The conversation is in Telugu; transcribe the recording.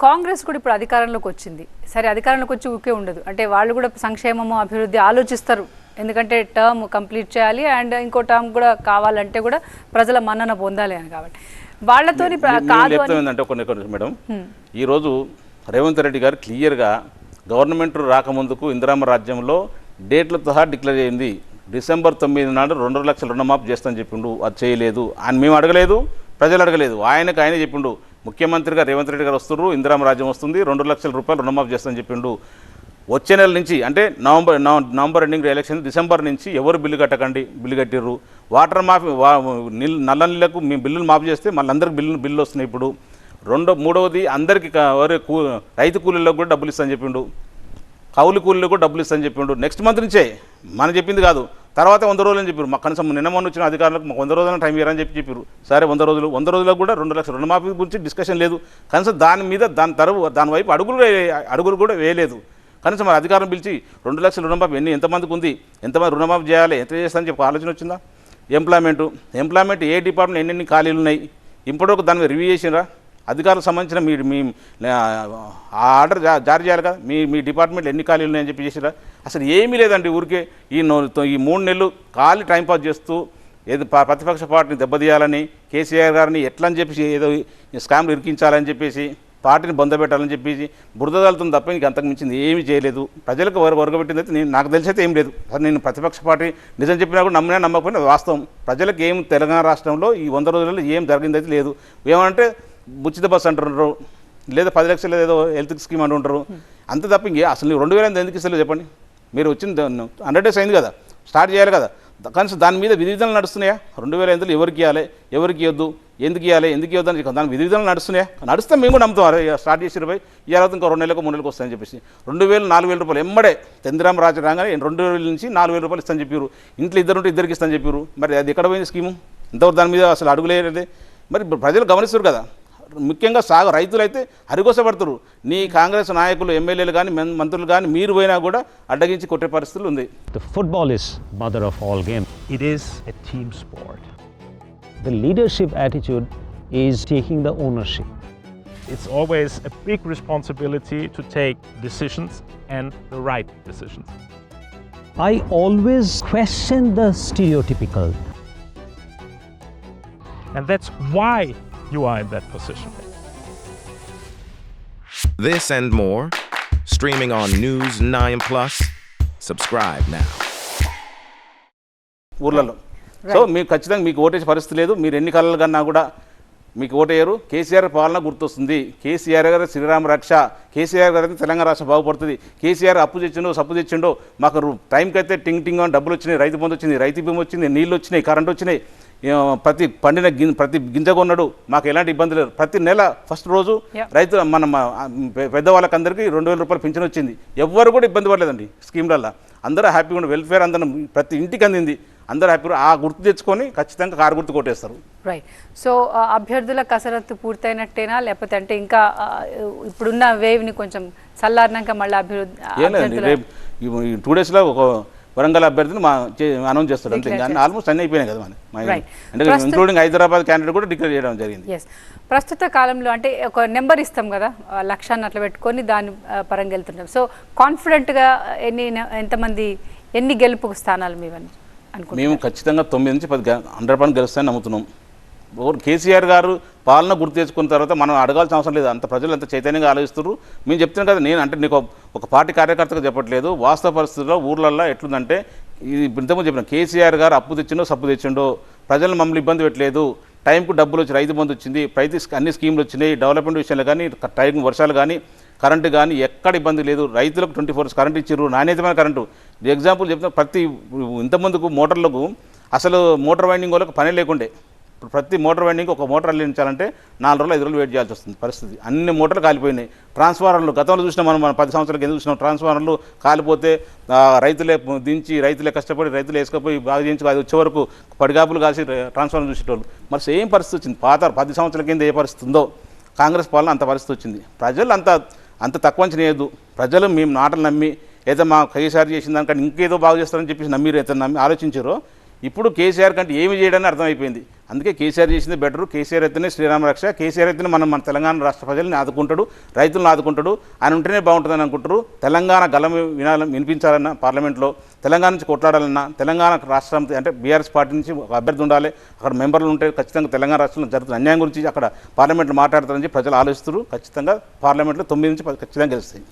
కాంగ్రెస్ కూడా ఇప్పుడు అధికారంలోకి వచ్చింది. సరే అధికారంలోకి వచ్చి ఊకే ఉండదు, అంటే వాళ్ళు కూడా సంక్షేమము అభివృద్ధి ఆలోచిస్తారు. ఎందుకంటే టర్మ్ కంప్లీట్ చేయాలి అండ్ ఇంకో టర్మ్ కూడా కావాలంటే కూడా ప్రజల మన్నన పొందాలి అని. కాబట్టి వాళ్ళతో కాదు అంటే మేడం, ఈరోజు రేవంత్ రెడ్డి గారు క్లియర్గా గవర్నమెంట్ రాకముందుకు ఇందిరామ రాజ్యంలో డేట్ల సహా డిక్లేర్ అయింది. డిసెంబర్ 9 నాడు 2 లక్షల రుణమాఫీ చేస్తానని చెప్పిండు. అది చేయలేదు. ఆయన మేము అడగలేదు, ప్రజలు అడగలేదు, ఆయనే చెప్పిండు. ముఖ్యమంత్రిగా రేవంత్ రెడ్డి గారు వస్తున్నారు, ఇందిరామ రాజ్యం వస్తుంది, 2 లక్షల రూపాయలు రుణమాఫీ చేస్తానని చెప్పిండు. వచ్చే నెల నుంచి అంటే నవంబర్ ఎండింగ్ ఎలక్షన్, డిసెంబర్ నుంచి ఎవరు బిల్లు కట్టకండి, బిల్లు కట్టిర్రు. వాటర్ మాఫీ నల్ల నీళ్ళకు మేము బిల్లులు మాఫీ చేస్తే మళ్ళీ అందరికి బిల్లు వస్తున్నాయి. ఇప్పుడు మూడవది అందరికీ రైతు కూలీలకు కూడా డబ్బులు ఇస్తానని చెప్పిండు, కౌలు కూలీలకు కూడా డబ్బులు ఇస్తానని చెప్పిండు. నెక్స్ట్ మంత్ నుంచే, మనం చెప్పింది కాదు. తర్వాత 100 రోజులు అని చెప్పారు. మాకు కనీసం నిన్న మొన్న వచ్చిన అధికారులకు మాకు 100 రోజుల టైం ఇవ్వరని చెప్పారు. సరే 100 రోజులకు కూడా 2 లక్షల రుణమాఫీ గురించి డిస్కషన్ లేదు. కనీసం దాని వైపు అడుగులు కూడా వేయలేదు. కనీసం మరి అధికారం పిలిచి 2 లక్షల రుణమాఫీ ఎంతమందికి ఉంది, ఎంతమంది రుణమాఫీ చేయాలి, ఎంత చేస్తానని చెప్పి ఆలోచన వచ్చిందా? ఎంప్లాయ్మెంట్ ఏ డిపార్ట్మెంట్ ఎన్ని ఖాళీలు ఉన్నాయి, ఇప్పటివరకు దాని మీద రివ్యూ చేసినరా? అధికారులకు సంబంధించిన మీ ఆర్డర్ జారీ చేయాలి కదా. మీ డిపార్ట్మెంట్లో ఎన్ని ఖాళీలు ఉన్నాయని చెప్పి చేసిరా? అసలు ఏమీ లేదండి. ఊరికే ఈ 3 నెలలు ఖాళీ టైంపాస్ చేస్తూ ఏదో ప్రతిపక్ష పార్టీని దెబ్బతీయాలని, కేసీఆర్ గారిని ఎట్లా అని చెప్పేసి ఏదో స్కామ్లు ఇరికించాలని చెప్పేసి, పార్టీని బొందబెట్టాలని చెప్పేసి బురదలుతుంది తప్ప ఇంక అంతకు మించింది ఏమీ చేయలేదు. ప్రజలకు వరగబెట్టింది అయితే నాకు తెలిసైతే ఏం లేదు. నేను ప్రతిపక్ష పార్టీ నిజం చెప్పినా కూడా నమ్మకపోయినా వాస్తవం. ప్రజలకు ఏం తెలంగాణ రాష్ట్రంలో ఈ 100 రోజులలో ఏం జరిగిందైతే లేదు. ఏమంటే ఉచిత బస్సు అంటున్నారు, లేదా 10 లక్షలు ఏదో హెల్త్ స్కీమ్ అంటుంటారు, అంతే తప్ప ఇంకే అసలు 2000 ఎందుకు ఇస్తలేదు చెప్పండి? మీరు వచ్చింది 100 డేస్ అయింది కదా, స్టార్ట్ చేయాలి కదా. కనీసం దాని మీద విధివిధానాలు నడుస్తున్నాయా? 2000 ఎవరికి ఇవ్వాలి, ఎవరికి ఇవ్వద్దు, ఎందుకు ఇవ్వాలి, ఎందుకు ఇవ్వద్దని దాని విధివిధానాలు నడుస్తున్నాయా? నడుస్తే మేము కూడా నమ్ముతాం. స్టార్ట్ చేసి 20 ఇంకో 2 నెలలకు 3 నెలలకు వస్తాయని చెప్పేసి 2000 4000 రూపాయలు ఎమ్మడే చంద్రరామ రాజు రాగానే 2000 నుంచి 4000 రూపాయలు ఇస్తాను చెప్పారు. ఇంట్లో ఇద్దరికి ఇస్తాను చెప్పారు. మరి అది ఎక్కడ పోయింది స్కీము? ఇంతవరకు దాని మీద అసలు అడుగులేదే. మరి ప్రజలు గమనిస్తారు కదా. ముఖ్యంగా రైతులైతే హరిగోసపడుతున్నారు. నీ కాంగ్రెస్ నాయకులు, ఎమ్మెల్యేలు కానీ, మంత్రులు కానీ మీరు పోయినా కూడా అడ్డగించి కొట్టే పరిస్థితులు ఉంది. The football is mother of all games. It is a team sport. The leadership attitude is taking the ownership. It's always a big responsibility to take decisions and the right decisions. I always question the stereotypical. And that's why you are in that position. This and more, streaming on News 9+. Subscribe now. ఊర్లలో సో మీకు ఖచ్చితంగా మీకు ఓటేసే పరిస్థితి లేదు. మీరు ఎన్ని కళలు కన్నా కూడా మీకు ఓటేయరు. కేసీఆర్ పాలన గుర్తొస్తుంది. కేసీఆర్ గారు శ్రీరామ రక్ష. కేసీఆర్ గారు అయితే తెలంగాణ రాష్ట్రం బాగుపడుతుంది. కేసీఆర్ అప్పు తెచ్చిండో మాకు టైంకి అయితే టింగ్ అని డబ్బులు వచ్చినాయి, రైతు బంధు వచ్చింది, రైతు బీమా వచ్చింది, నీళ్ళు వచ్చినాయి, కరెంట్ వచ్చినాయి, ప్రతి గింజ కొన్నాడు, మాకు ఎలాంటి ఇబ్బంది లేదు. ప్రతి నెల ఫస్ట్ రోజు రైతు మన పెద్దవాళ్ళకందరికీ 2000 రూపాయలు పింఛన్ వచ్చింది. ఎవ్వరు కూడా ఇబ్బంది పడలేదండి స్కీమ్లల్లో. అందరూ హ్యాపీగా ఉండి వెల్ఫేర్ అందరం ప్రతి ఇంటికి అందింది. అందరూ హ్యాపీగా ఆ గుర్తు తెచ్చుకొని ఖచ్చితంగా కారు గుర్తు కొట్టేస్తారు. రైట్. సో అభ్యర్థుల కసరత్తు పూర్తయినట్టేనా, లేకపోతే అంటే ఇంకా ఇప్పుడున్న వేవ్ని కొంచెం చల్లారినాక మళ్ళీ అభ్యర్థి 2 డేస్లో ఒక వరంగల్ అభ్యర్థిని అనౌన్స్ చేస్తారు అంతే. ఆల్మోస్ట్ అన్నీ అయిపోయినాయి కదా అంటే ఇంక్లూడింగ్ హైదరాబాద్ క్యాండిడేట్ కూడా డిక్లేర్ చేయడం జరిగింది. ప్రస్తుత కాలంలో అంటే ఒక నెంబర్ ఇస్తాం కదా, లక్ష్యాన్ని అట్లా పెట్టుకొని దాని పరంగా వెళ్తుంటాం. సో కాన్ఫిడెంట్గా ఎన్ని గెలుపు స్థానాలు మేము ఖచ్చితంగా 9 నుంచి 10 100% గెలుస్తాయని నమ్ముతున్నాం. కేసీఆర్ గారు పాలన గుర్తు తెచ్చుకున్న తర్వాత మనం అడగాల్సిన అవసరం లేదు. అంత ప్రజలు ఎంత చైతన్యంగా ఆలోచిస్తారు. మేము చెప్తున్నాం కదా, నేను అంటే నీకు ఒక పార్టీ కార్యకర్తగా చెప్పట్లేదు. వాస్తవ పరిస్థితుల్లో ఊర్లల్లో ఎట్లుందంటే, ఇది ఇంతకుముందు చెప్పిన కేసీఆర్ గారు అప్పు తెచ్చిండో సప్పు తెచ్చిండో, ప్రజలు మమ్మల్ని ఇబ్బంది పెట్టలేదు, టైంకు డబ్బులు వచ్చి రైతు బంధు వచ్చింది, అన్ని స్కీమ్లు వచ్చినాయి, డెవలప్మెంట్ విషయాలు కానీ, టైం వర్షాలు కానీ, కరెంటు కానీ ఎక్కడ ఇబ్బంది లేదు. రైతులకు 24 hours కరెంటు ఇచ్చారు, నాణ్యతమైన కరెంటు. ఎగ్జాంపుల్ చెప్తున్నా, ప్రతి ఇంతకుముందుకు మోటార్లకు అసలు మోటార్ వైండింగ్ వాళ్ళకి పని లేకుండే. ఇప్పుడు ప్రతి మోటార్ వైండింగ్ ఒక మోటార్ అల్లించాలంటే 4 రోజులు 5 రోజులు వెయిట్ చేయాల్సి వస్తుంది పరిస్థితి. అన్ని మోటార్లు కాలిపోయినాయి. ట్రాన్స్ఫార్మర్లు గతంలో చూసినాం మనం 10 సంవత్సరాలకు ఎందుకు చూసినాం, ట్రాన్స్ఫార్మర్లు కాలిపోతే రైతులే కష్టపడి రైతులు వేసుకపోయి బాగా చేయించుకో, అది వచ్చే వరకు పడిగాపులు కాసి ట్రాన్స్ఫార్మర్ చూసేటోళ్ళు. మరి సేమ్ పరిస్థితి వచ్చింది. 10 సంవత్సరాల కింద ఏ పరిస్థితి ఉందో కాంగ్రెస్ పాలన అంత పరిస్థితి వచ్చింది. ప్రజలు అంత తక్కువ చేయొద్దు. ప్రజలు మేము నాటలు నమ్మి ఏదో మా కేసీఆర్ చేసిన దానికంటే ఇంకేదో బాగు చేస్తారని చెప్పేసి నమ్మి ఆలోచించారో, ఇప్పుడు కేసీఆర్ కంటే ఏమి చేయడానికి అర్థమైపోయింది. అందుకే కేసీఆర్ చేసింది బెటరు. కేసీఆర్ అయితేనే శ్రీరామ రక్ష. కేసీఆర్ అయితేనే మన తెలంగాణ రాష్ట్ర ప్రజల్ని ఆదుకుంటాడు, రైతులను ఆదుకుంటాడు. ఆయన ఉంటేనే బాగుంటుందని అనుకుంటారు. తెలంగాణ గలం వినిపించాలన్నా పార్లమెంట్లో, తెలంగాణ నుంచి కొట్లాడాలన్నా, తెలంగాణ రాష్ట్రం అంటే బీఆర్ఎస్ పార్టీ నుంచి ఒక అభ్యర్థి ఉండాలి, అక్కడ మెంబర్లు ఉంటే ఖచ్చితంగా తెలంగాణ రాష్ట్రంలో జరుగుతున్న అన్యాయం గురించి అక్కడ పార్లమెంట్లో మాట్లాడతారని ప్రజలు ఆలోచిస్తారు. ఖచ్చితంగా పార్లమెంట్లో 9 నుంచి 10 ఖచ్చితంగా గెలుస్తాయి.